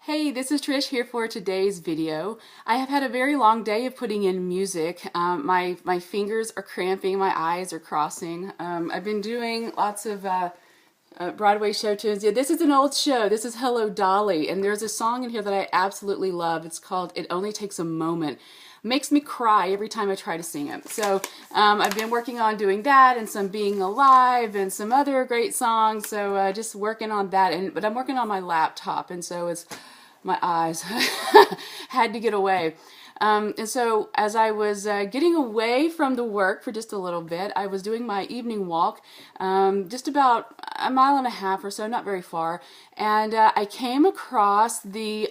Hey, this is Trish here for today's video. I have had a very long day of putting in music. My fingers are cramping, my eyes are crossing. I've been doing lots of Broadway show tunes. Yeah, this is an old show. This is Hello Dolly, and there's a song in here that I absolutely love. It's called It Only Takes a Moment. Makes me cry every time I try to sing it. So I've been working on doing that and some Being Alive and some other great songs. So just working on that. But I'm working on my laptop, and so it's my eyes had to get away. And so as I was getting away from the work for just a little bit, I was doing my evening walk, just about a mile and a half or so, not very far, and I came across the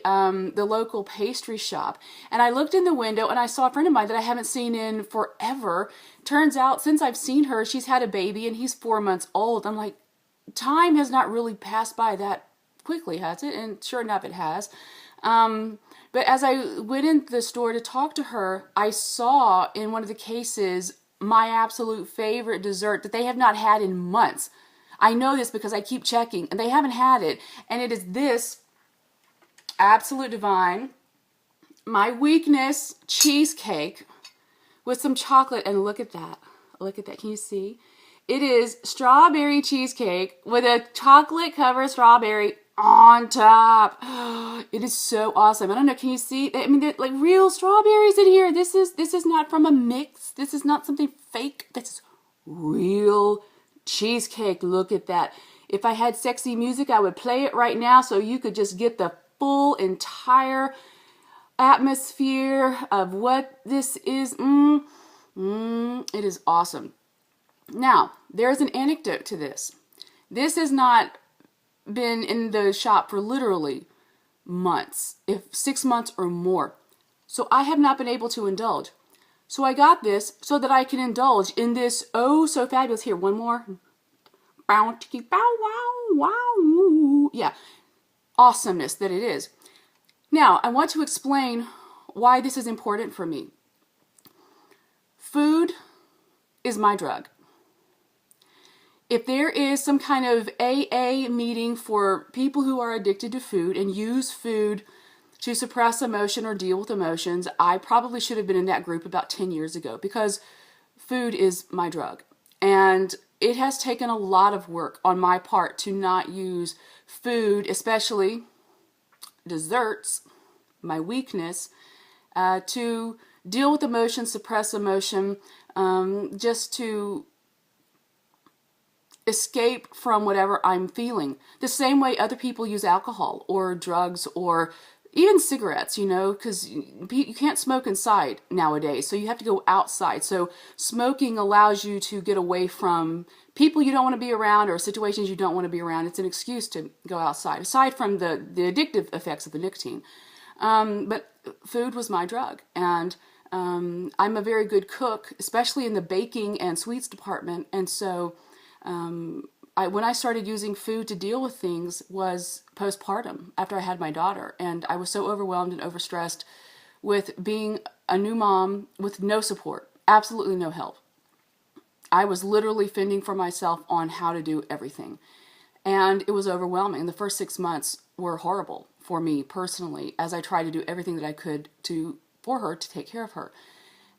local pastry shop, and I looked in the window and I saw a friend of mine that I haven't seen in forever. Turns out since I've seen her, she's had a baby and he's 4 months old. I'm like, time has not really passed by that quickly, has it? And sure enough, it has. But as I went in the store to talk to her, I saw in one of the cases my absolute favorite dessert that they have not had in months. I know this because I keep checking, and they haven't had it. And it is this Absolute Divine, my weakness, cheesecake with some chocolate. And look at that. Look at that. Can you see? It is strawberry cheesecake with a chocolate covered strawberry on top. It is so awesome. I don't know, can you see? I mean, like real strawberries in here. This is not from a mix. This is not something fake. This is real cheesecake. Look at that. If I had sexy music, I would play it right now so you could just get the full entire atmosphere of what this is. It is awesome. Now, there's an anecdote to this. This has not been in the shop for literally months, if 6 months or more. So I have not been able to indulge. So I got this so that I can indulge in this oh so fabulous. Here, one more. Bow, tiki, bow, wow, wow. Yeah, awesomeness that it is. Now, I want to explain why this is important for me. Food is my drug. If there is some kind of AA meeting for people who are addicted to food and use food to suppress emotion or deal with emotions, I probably should have been in that group about 10 years ago, because food is my drug. And it has taken a lot of work on my part to not use food, especially desserts, my weakness, to deal with emotion, suppress emotion, just to escape from whatever I'm feeling. The same way other people use alcohol or drugs or even cigarettes, you know, because you can't smoke inside nowadays, so you have to go outside. So smoking allows you to get away from people you don't want to be around or situations you don't want to be around. It's an excuse to go outside, aside from the addictive effects of the nicotine. But food was my drug, and I'm a very good cook, especially in the baking and sweets department, and so when I started using food to deal with things was postpartum, after I had my daughter, and I was so overwhelmed and overstressed with being a new mom with no support, absolutely no help. I was literally fending for myself on how to do everything, and it was overwhelming. The first 6 months were horrible for me personally, as I tried to do everything that I could for her, to take care of her.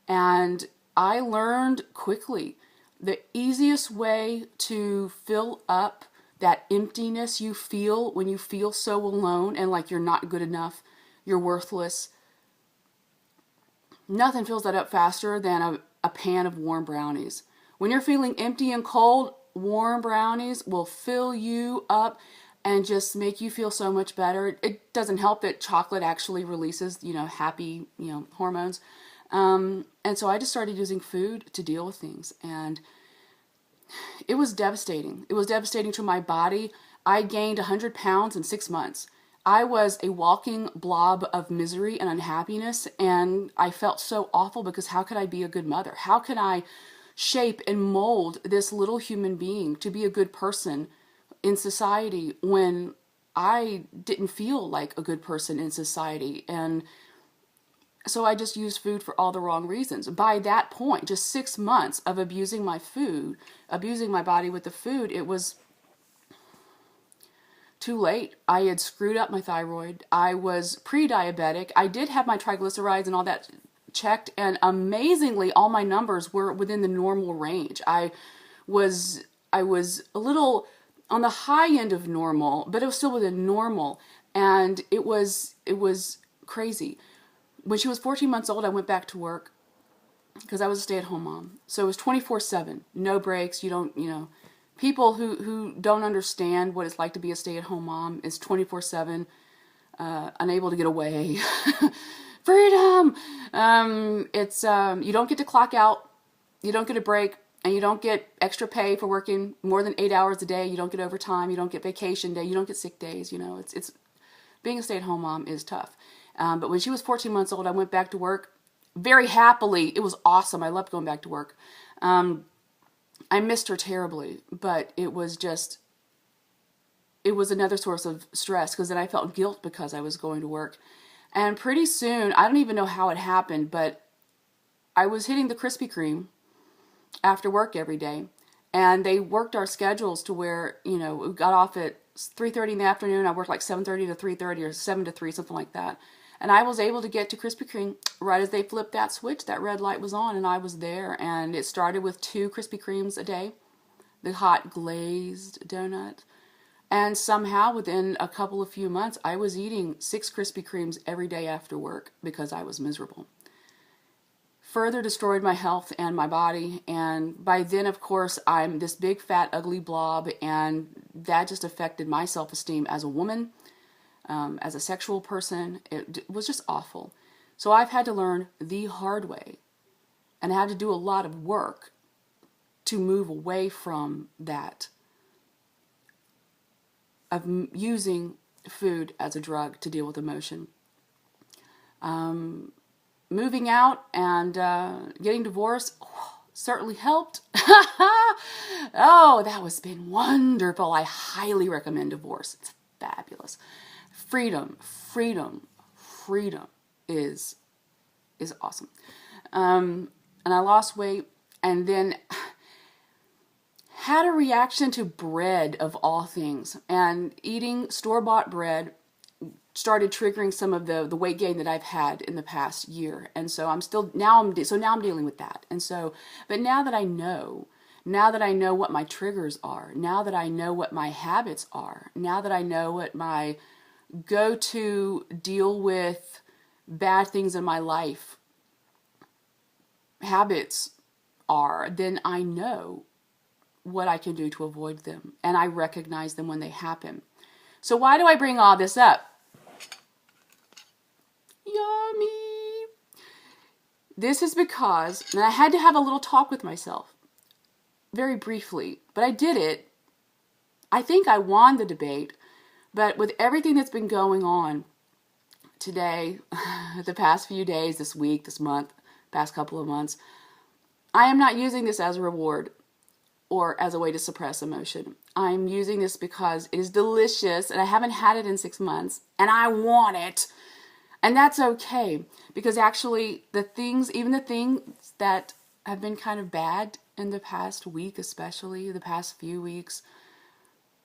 And I learned quickly the easiest way to fill up that emptiness you feel when you feel so alone and like you're not good enough, you're worthless. Nothing fills that up faster than a pan of warm brownies. When you're feeling empty and cold, warm brownies will fill you up and just make you feel so much better. It doesn't help that chocolate actually releases, happy, hormones. And so I just started using food to deal with things, and it was devastating. It was devastating to my body. I gained 100 pounds in 6 months. I was a walking blob of misery and unhappiness, and I felt so awful because how could I be a good mother? How can I shape and mold this little human being to be a good person in society when I didn't feel like a good person in society? And so I just used food for all the wrong reasons. By that point, just 6 months of abusing my food, abusing my body with the food, it was too late. I had screwed up my thyroid. I was pre-diabetic. I did have my triglycerides and all that checked, and amazingly, all my numbers were within the normal range. Was I was a little on the high end of normal, but it was still within normal, and it was crazy. When she was 14 months old, I went back to work because I was a stay-at-home mom. So it was 24/7, no breaks. You don't, people who don't understand what it's like to be a stay-at-home mom is 24/7, unable to get away. Freedom. It's you don't get to clock out, you don't get a break, and you don't get extra pay for working more than 8 hours a day. You don't get overtime. You don't get vacation day. You don't get sick days. It's being a stay-at-home mom is tough. But when she was 14 months old, I went back to work very happily. It was awesome. I loved going back to work. I missed her terribly, but it was another source of stress because then I felt guilt because I was going to work. And pretty soon, I don't even know how it happened, but I was hitting the Krispy Kreme after work every day. And they worked our schedules to where, we got off at 3:30 in the afternoon. I worked like 7:30 to 3:30 or 7 to 3, something like that. And I was able to get to Krispy Kreme right as they flipped that switch. That red light was on, and I was there. And it started with 2 Krispy Kremes a day, the hot glazed donut. And somehow, within a couple of few months, I was eating 6 Krispy Kremes every day after work because I was miserable. Further destroyed my health and my body. And by then, of course, I'm this big, fat, ugly blob. And that just affected my self-esteem as a woman. As a sexual person, it was just awful. So I've had to learn the hard way, and I had to do a lot of work to move away from that, of using food as a drug to deal with emotion. Moving out and getting divorced certainly helped. Oh, that was been wonderful. I highly recommend divorce. It's fabulous. Freedom is awesome. And I lost weight, and then had a reaction to bread of all things. And eating store-bought bread started triggering some of the weight gain that I've had in the past year. And so now I'm dealing with that. And so, but now that I know what my triggers are, now that I know what my habits are, now that I know what my go to deal with bad things in my life habits are, then I know what I can do to avoid them, and I recognize them when they happen. So why do I bring all this up? Yummy! This is because, and I had to have a little talk with myself, very briefly, but I did it. I think I won the debate. But with everything that's been going on today, the past few days, this week, this month, past couple of months, I am not using this as a reward or as a way to suppress emotion. I'm using this because it is delicious and I haven't had it in 6 months and I want it. And that's okay, because actually even the things that have been kind of bad in the past week, especially the past few weeks,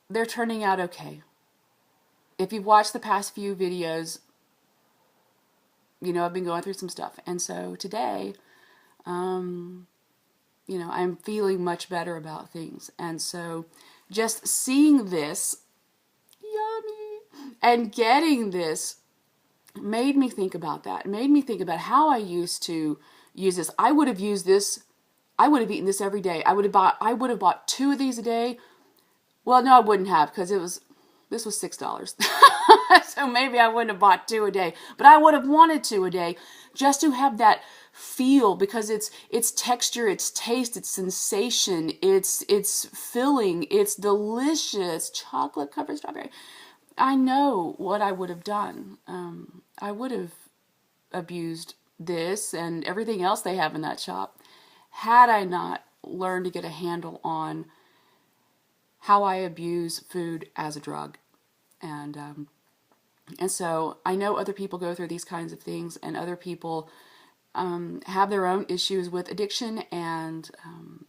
they're turning out okay. If you've watched the past few videos, I've been going through some stuff. And so today, I'm feeling much better about things. And so just seeing this, yummy, and getting this made me think about that. It made me think about how I used to use this. I would have used this. I would have eaten this every day. I would have bought 2 of these a day. Well, no, I wouldn't have, because this was $6. So maybe I wouldn't have bought 2 a day, but I would have wanted 2 a day just to have that feel, because it's texture, it's taste, it's sensation, it's filling, it's delicious, chocolate covered strawberry. I know what I would have done. I would have abused this and everything else they have in that shop had I not learned to get a handle on how I abuse food as a drug. And so I know other people go through these kinds of things, and other people have their own issues with addiction and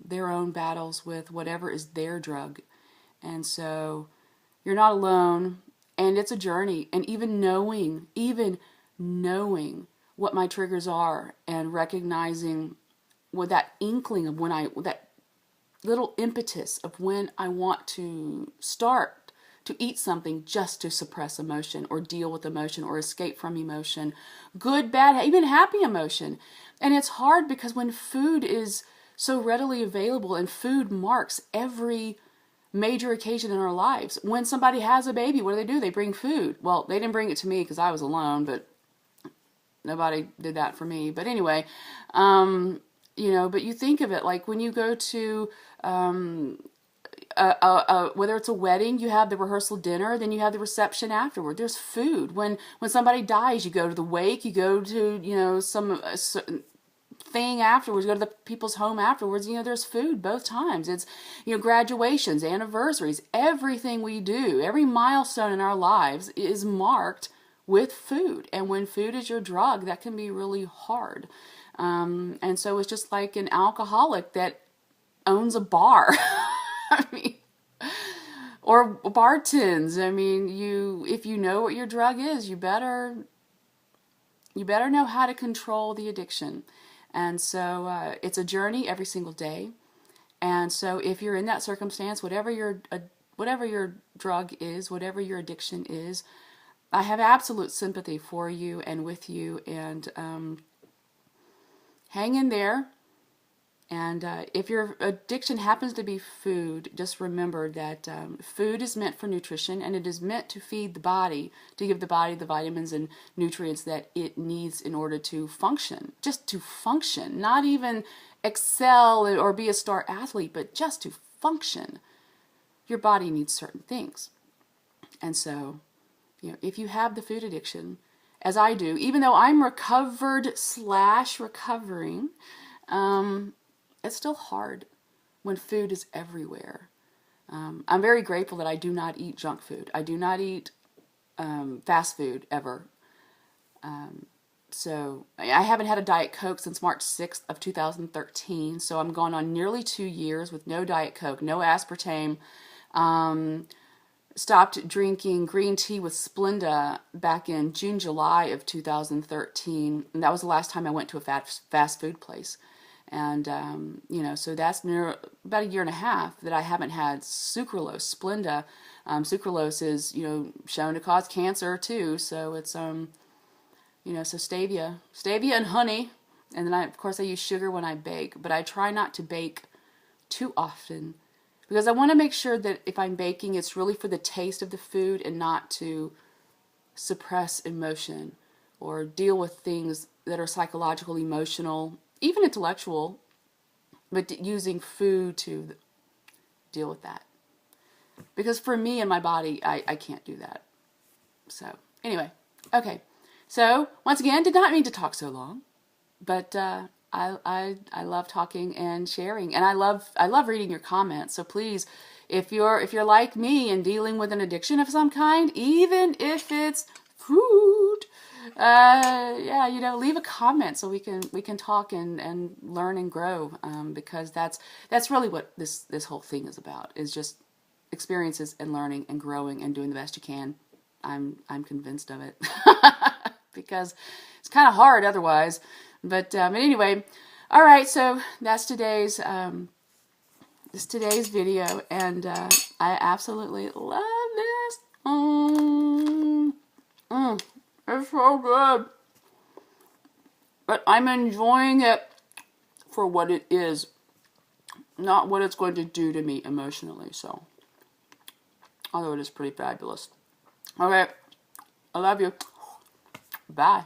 their own battles with whatever is their drug. And so You're not alone, and it's a journey. And even knowing what my triggers are and recognizing with that inkling of that little impetus of when I want to start to eat something just to suppress emotion or deal with emotion or escape from emotion, good, bad, even happy emotion. And it's hard because when food is so readily available and food marks every major occasion in our lives. When somebody has a baby, what do? They bring food. Well, they didn't bring it to me because I was alone, but nobody did that for me. But anyway, but you think of it like when you go to whether it's a wedding, you have the rehearsal dinner, then you have the reception afterward. There's food. When somebody dies, you go to the wake, you go to some thing afterwards, go to the people's home afterwards. There's food both times. It's graduations, anniversaries, everything we do, every milestone in our lives is marked with food. And when food is your drug, that can be really hard. And so it's just like an alcoholic that owns a bar. I mean, or bartends. I mean, if you know what your drug is, you better know how to control the addiction. And so it's a journey every single day. And so if you're in that circumstance, whatever your drug is, whatever your addiction is, I have absolute sympathy for you and with you. And hang in there. And if your addiction happens to be food, just remember that food is meant for nutrition, and it is meant to feed the body, to give the body the vitamins and nutrients that it needs in order to function. Just to function, not even excel or be a star athlete, but just to function. Your body needs certain things. And so, if you have the food addiction, as I do, even though I'm recovered/recovering, it's still hard when food is everywhere. I'm very grateful that I do not eat junk food. I do not eat fast food ever. So I haven't had a Diet Coke since March 6th of 2013. So I'm going on nearly 2 years with no Diet Coke, no aspartame. Stopped drinking green tea with Splenda back in June, July of 2013. And that was the last time I went to a fast food place. And, so that's about a year and a half that I haven't had sucralose, Splenda. Sucralose is, shown to cause cancer too. So it's, so stevia and honey. And then of course I use sugar when I bake, but I try not to bake too often because I want to make sure that if I'm baking, it's really for the taste of the food and not to suppress emotion or deal with things that are psychological, emotional, even intellectual, but using food to deal with that. Because for me and my body, I can't do that. So, anyway, okay. So, once again, did not mean to talk so long, but I love talking and sharing, and I love reading your comments. So please, if you're like me and dealing with an addiction of some kind, even if it's food, leave a comment so we can talk and learn and grow, because that's really what this whole thing is about, is just experiences and learning and growing and doing the best you can. I'm convinced of it because it's kind of hard otherwise. But anyway, all right. So that's today's video, and I absolutely love this. It's so good. But I'm enjoying it for what it is, not what it's going to do to me emotionally. So, although it is pretty fabulous. Okay, I love you. Bye.